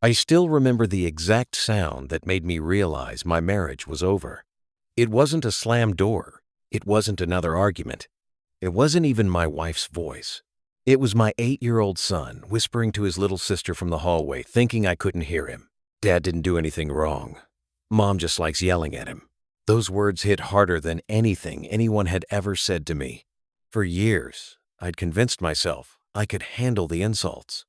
I still remember the exact sound that made me realize my marriage was over. It wasn't a slammed door. It wasn't another argument. It wasn't even my wife's voice. It was my 8-year-old son whispering to his little sister from the hallway, thinking I couldn't hear him. Dad didn't do anything wrong. Mom just likes yelling at him. Those words hit harder than anything anyone had ever said to me. For years, I'd convinced myself I could handle the insults.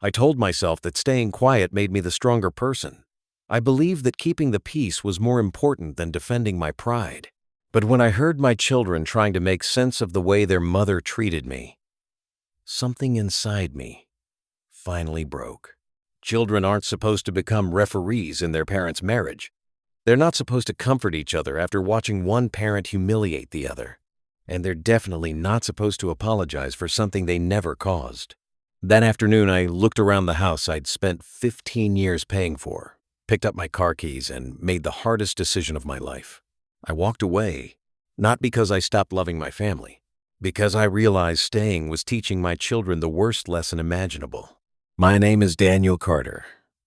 I told myself that staying quiet made me the stronger person. I believed that keeping the peace was more important than defending my pride. But when I heard my children trying to make sense of the way their mother treated me, something inside me finally broke. Children aren't supposed to become referees in their parents' marriage. They're not supposed to comfort each other after watching one parent humiliate the other. And they're definitely not supposed to apologize for something they never caused. That afternoon, I looked around the house I'd spent 15 years paying for, picked up my car keys, and made the hardest decision of my life. I walked away, not because I stopped loving my family, because I realized staying was teaching my children the worst lesson imaginable. My name is Daniel Carter.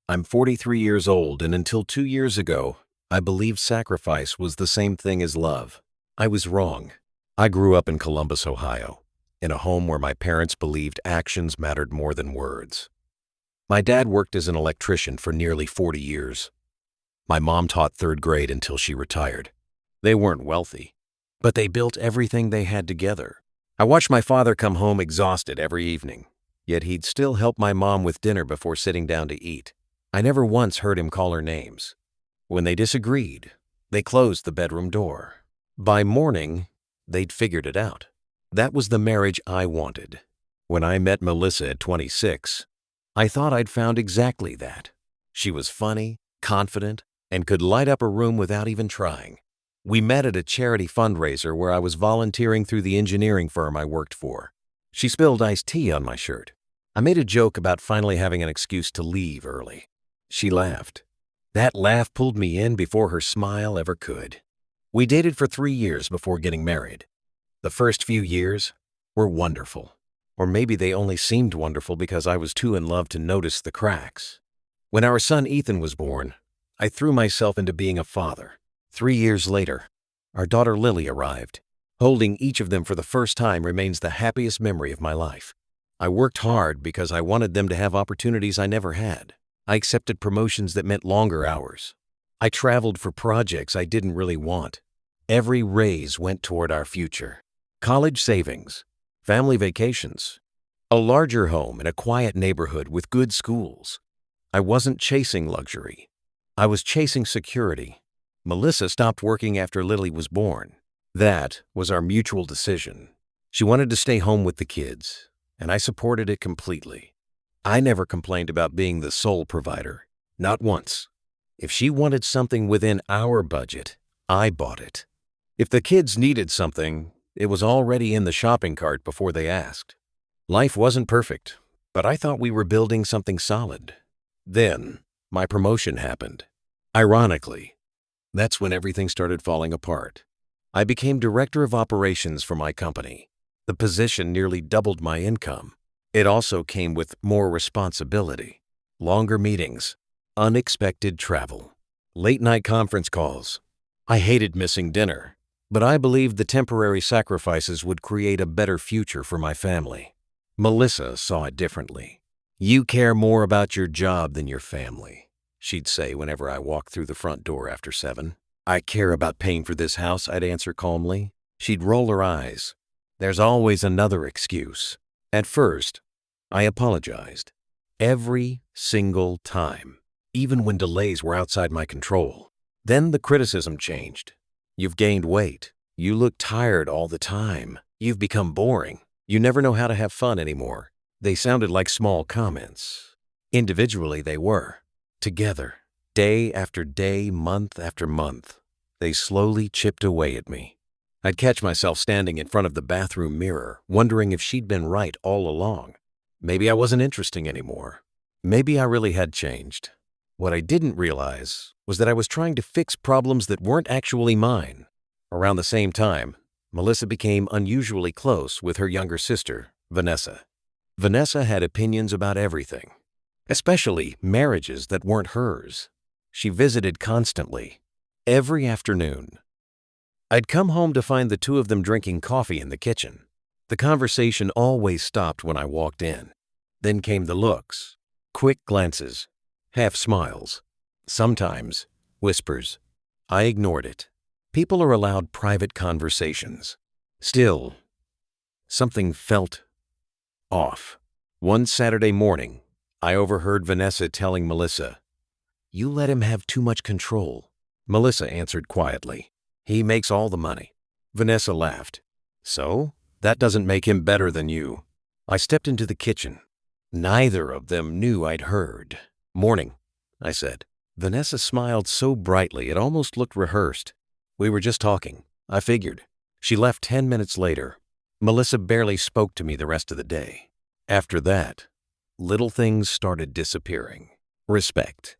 I'm 43 years old, and until 2 years ago, I believed sacrifice was the same thing as love. I was wrong. I grew up in Columbus, Ohio, in a home where my parents believed actions mattered more than words. My dad worked as an electrician for nearly 40 years. My mom taught 3rd grade until she retired. They weren't wealthy, but they built everything they had together. I watched my father come home exhausted every evening, yet he'd still help my mom with dinner before sitting down to eat. I never once heard him call her names. When they disagreed, they closed the bedroom door. By morning, they'd figured it out. That was the marriage I wanted. When I met Melissa at 26, I thought I'd found exactly that. She was funny, confident, and could light up a room without even trying. We met at a charity fundraiser where I was volunteering through the engineering firm I worked for. She spilled iced tea on my shirt. I made a joke about finally having an excuse to leave early. She laughed. That laugh pulled me in before her smile ever could. We dated for 3 years before getting married. The first few years were wonderful. Or maybe they only seemed wonderful because I was too in love to notice the cracks. When our son Ethan was born, I threw myself into being a father. 3 years later, our daughter Lily arrived. Holding each of them for the first time remains the happiest memory of my life. I worked hard because I wanted them to have opportunities I never had. I accepted promotions that meant longer hours. I traveled for projects I didn't really want. Every raise went toward our future. College savings, family vacations, a larger home in a quiet neighborhood with good schools. I wasn't chasing luxury. I was chasing security. Melissa stopped working after Lily was born. That was our mutual decision. She wanted to stay home with the kids, and I supported it completely. I never complained about being the sole provider, not once. If she wanted something within our budget, I bought it. If the kids needed something, it was already in the shopping cart before they asked. Life wasn't perfect, but I thought we were building something solid. Then, my promotion happened. Ironically, that's when everything started falling apart. I became director of operations for my company. The position nearly doubled my income. It also came with more responsibility, longer meetings, unexpected travel, late-night conference calls. I hated missing dinner, but I believed the temporary sacrifices would create a better future for my family. Melissa saw it differently. "You care more about your job than your family," she'd say whenever I walked through the front door after 7. "I care about paying for this house," I'd answer calmly. She'd roll her eyes. "There's always another excuse." At first, I apologized. Every single time, even when delays were outside my control. Then the criticism changed. "You've gained weight. You look tired all the time. You've become boring. You never know how to have fun anymore." They sounded like small comments. Individually, they were. Together, day after day, month after month, they slowly chipped away at me. I'd catch myself standing in front of the bathroom mirror, wondering if she'd been right all along. Maybe I wasn't interesting anymore. Maybe I really had changed. What I didn't realize was that I was trying to fix problems that weren't actually mine. Around the same time, Melissa became unusually close with her younger sister, Vanessa. Vanessa had opinions about everything. especially marriages that weren't hers. She visited constantly, every afternoon. I'd come home to find the two of them drinking coffee in the kitchen. The conversation always stopped when I walked in. Then came the looks, quick glances, half smiles, sometimes whispers. I ignored it. People are allowed private conversations. Still, something felt off. One Saturday morning, I overheard Vanessa telling Melissa, "You let him have too much control." Melissa answered quietly, "He makes all the money." Vanessa laughed. "So? That doesn't make him better than you." I stepped into the kitchen. Neither of them knew I'd heard. "Morning," I said. Vanessa smiled so brightly it almost looked rehearsed. "We were just talking. I figured." She left 10 minutes later. Melissa barely spoke to me the rest of the day. After that, little things started disappearing. Respect,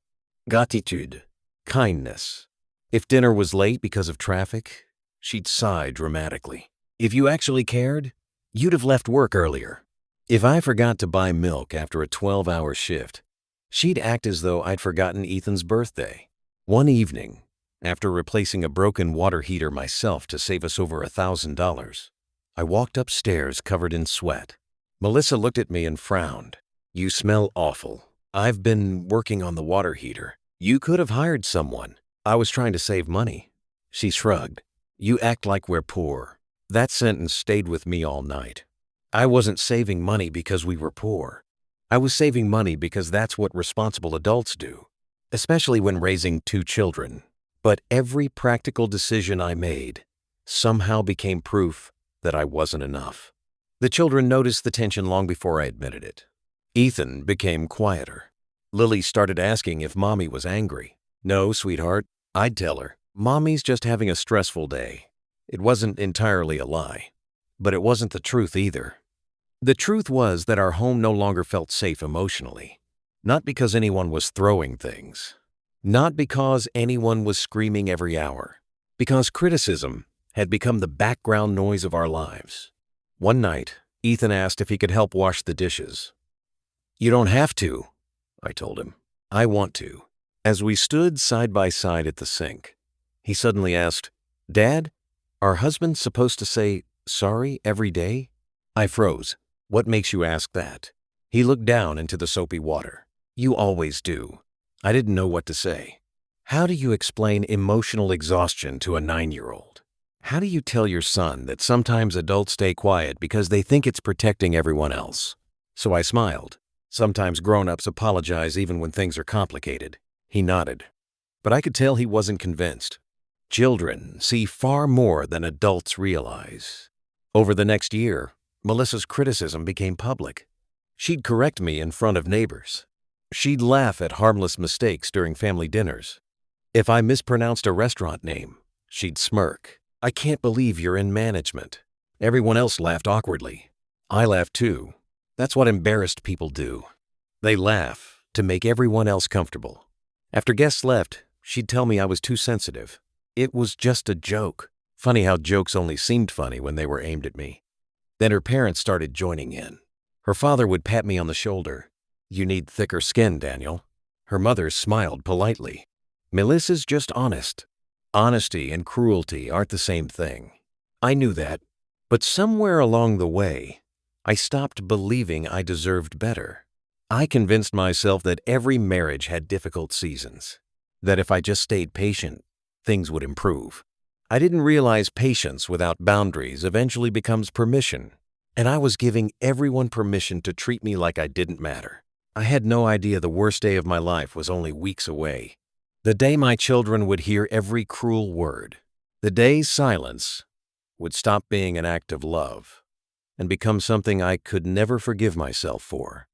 gratitude, kindness. If dinner was late because of traffic, she'd sigh dramatically. If you actually cared, you'd have left work earlier. If I forgot to buy milk after a 12-hour shift, she'd act as though I'd forgotten Ethan's birthday. One evening, after replacing a broken water heater myself to save us over $1,000, I walked upstairs covered in sweat. Melissa looked at me and frowned. "You smell awful." "I've been working on the water heater." "You could have hired someone." "I was trying to save money." She shrugged. "You act like we're poor." That sentence stayed with me all night. I wasn't saving money because we were poor. I was saving money because that's what responsible adults do, especially when raising 2 children. But every practical decision I made somehow became proof that I wasn't enough. The children noticed the tension long before I admitted it. Ethan became quieter. Lily started asking if Mommy was angry. "No, sweetheart," I'd tell her. "Mommy's just having a stressful day." It wasn't entirely a lie, but it wasn't the truth either. The truth was that our home no longer felt safe emotionally. Not because anyone was throwing things. Not because anyone was screaming every hour. Because criticism had become the background noise of our lives. One night, Ethan asked if he could help wash the dishes. "You don't have to," I told him. "I want to." As we stood side by side at the sink, he suddenly asked, "Dad, are husbands supposed to say sorry every day?" I froze. "What makes you ask that?" He looked down into the soapy water. "You always do." I didn't know what to say. How do you explain emotional exhaustion to a 9-year-old? How do you tell your son that sometimes adults stay quiet because they think it's protecting everyone else? So I smiled. Sometimes grown-ups apologize even when things are complicated. He nodded. But I could tell he wasn't convinced. Children see far more than adults realize. Over the next year, Melissa's criticism became public. She'd correct me in front of neighbors. She'd laugh at harmless mistakes during family dinners. If I mispronounced a restaurant name, she'd smirk. "I can't believe you're in management." Everyone else laughed awkwardly. I laughed too. That's what embarrassed people do. They laugh to make everyone else comfortable. After guests left, she'd tell me I was too sensitive. It was just a joke. Funny how jokes only seemed funny when they were aimed at me. Then her parents started joining in. Her father would pat me on the shoulder. "You need thicker skin, Daniel." Her mother smiled politely. "Melissa's just honest." Honesty and cruelty aren't the same thing. I knew that. But somewhere along the way, I stopped believing I deserved better. I convinced myself that every marriage had difficult seasons. That if I just stayed patient, things would improve. I didn't realize patience without boundaries eventually becomes permission. And I was giving everyone permission to treat me like I didn't matter. I had no idea the worst day of my life was only weeks away. The day my children would hear every cruel word. The day silence would stop being an act of love and become something I could never forgive myself for.